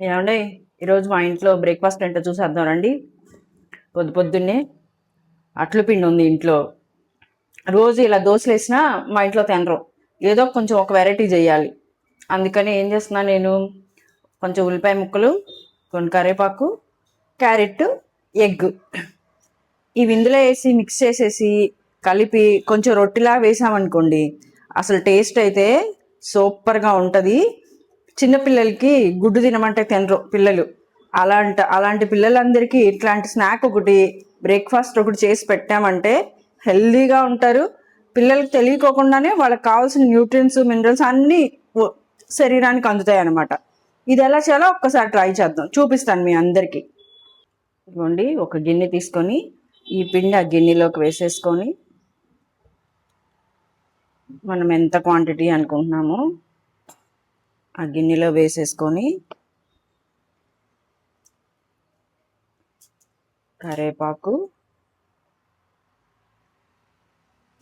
ఏమండి, ఈరోజు మా ఇంట్లో బ్రేక్ఫాస్ట్ ఏంటో చూసేద్దాం రండి. పొద్దున్నే అట్లు పిండి ఉంది ఇంట్లో. రోజు ఇలా దోశలు వేసినా మా ఇంట్లో తినరు. ఏదో కొంచెం ఒక వెరైటీ చేయాలి. అందుకని ఏం చేస్తున్నా, నేను కొంచెం ఉల్లిపాయ ముక్కలు, కొన్ని కరివేపాకు, క్యారెట్, ఎగ్ ఇవి ఇందులో వేసి మిక్స్ చేసేసి కలిపి కొంచెం రొట్టెలా వేసామనుకోండి, అసలు టేస్ట్ అయితే సూపర్గా ఉంటుంది. చిన్నపిల్లలకి గుడ్డు తినమంటే తినరు పిల్లలు. అలాంటి పిల్లలందరికీ ఇట్లాంటి స్నాక్ ఒకటి, బ్రేక్ఫాస్ట్ ఒకటి చేసి పెట్టామంటే హెల్దీగా ఉంటారు. పిల్లలకి తెలియకోకుండానే వాళ్ళకి కావాల్సిన న్యూట్రియన్స్, మినరల్స్ అన్నీ శరీరానికి అందుతాయి అన్నమాట. ఇది ఎలా చేయాలో ఒక్కసారి ట్రై చేద్దాం, చూపిస్తాను మీ అందరికీ. ఇదిగోండి, ఒక గిన్నె తీసుకొని ఈ పిండి ఆ గిన్నెలోకి వేసేసుకొని మనం ఎంత క్వాంటిటీ అనుకుంటున్నామో ఆ గిన్నెలో వేసేసుకొని కరివేపాకు,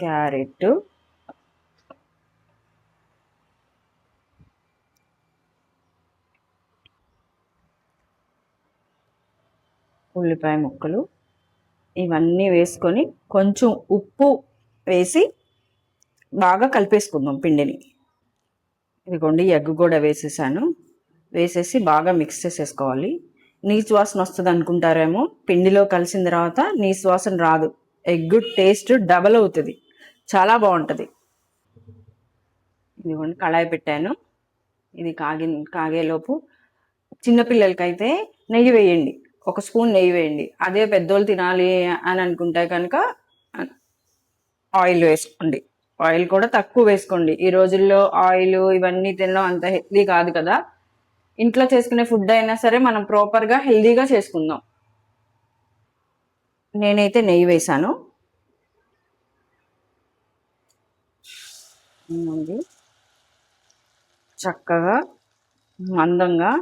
క్యారెట్, ఉల్లిపాయ ముక్కలు ఇవన్నీ వేసుకొని కొంచెం ఉప్పు వేసి బాగా కలిపేసుకుందాం పిండిని. ఇదిగోండి, ఎగ్ కూడా వేసేసాను. వేసేసి బాగా మిక్స్ చేసేసుకోవాలి. నీచు వాసన వస్తుంది అనుకుంటారేమో, పిండిలో కలిసిన తర్వాత నీచు వాసన రాదు. ఎగ్ టేస్ట్ డబల్ అవుతుంది, చాలా బాగుంటుంది. ఇదిగోండి, కళాయి పెట్టాను. ఇది కాగేలోపు చిన్నపిల్లలకైతే నెయ్యి వేయండి, ఒక స్పూన్ నెయ్యి వేయండి. అదే పెద్దోళ్ళు తినాలి అని అనుకుంటే కనుక ఆయిల్ వేసుకోండి. ఆయిల్ కూడా తక్కువ వేసుకోండి. ఈ రోజుల్లో ఆయిల్ ఇవన్నీ తినడం అంత హెల్దీ కాదు కదా. ఇంట్లో చేసుకునే ఫుడ్ అయినా సరే మనం ప్రాపర్గా హెల్దీగా చేసుకుందాం. నేనైతే నెయ్యి వేసాను. చక్కగా మందంగా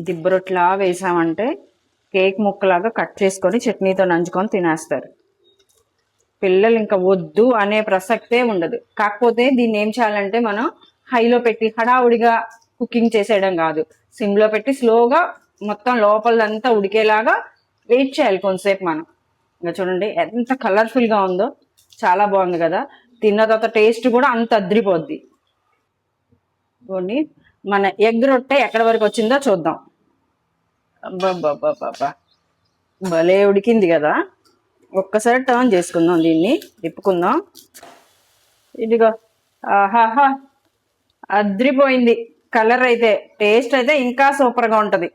దిబ్బరొట్లా వేసామంటే కేక్ ముక్కలాగా కట్ చేసుకొని చట్నీతో నంచుకొని తినేస్తారు. పిల్లలు ఇంకా వద్దు అనే ప్రసక్తే ఉండదు. కాకపోతే దీన్ని ఏం చేయాలంటే మనం హైలో పెట్టి హడావుడిగా కుకింగ్ చేసేయడం కాదు, సిమ్లో పెట్టి స్లోగా మొత్తం లోపలంతా ఉడికేలాగా వెయిట్ చేయాలి కొంతసేపు మనం. ఇంకా చూడండి ఎంత కలర్ఫుల్గా ఉందో, చాలా బాగుంది కదా. తిన్న తర్వాత టేస్ట్ కూడా అంత అద్రిపోద్ది. మన ఎగ్ రొట్టె ఎక్కడి వరకు వచ్చిందో చూద్దాం. అబ్బాబ్బాబ్బా, భలే ఉడికింది కదా. ఒక్కసారి టర్న్ చేసుకుందాం, దీన్ని తిప్పుకుందాం. ఇదిగో, ఆహాహా, అద్రిపోయింది. కలర్ అయితే, టేస్ట్ అయితే ఇంకా సూపర్గా ఉంటుంది.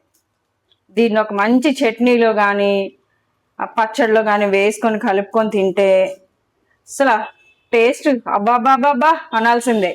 దీన్ని ఒక మంచి చట్నీలో కానీ పచ్చడిలో కానీ వేసుకొని కలుపుకొని తింటే అసలు టేస్ట్ అబ్బాబ్బాబ్బా అనాల్సిందే.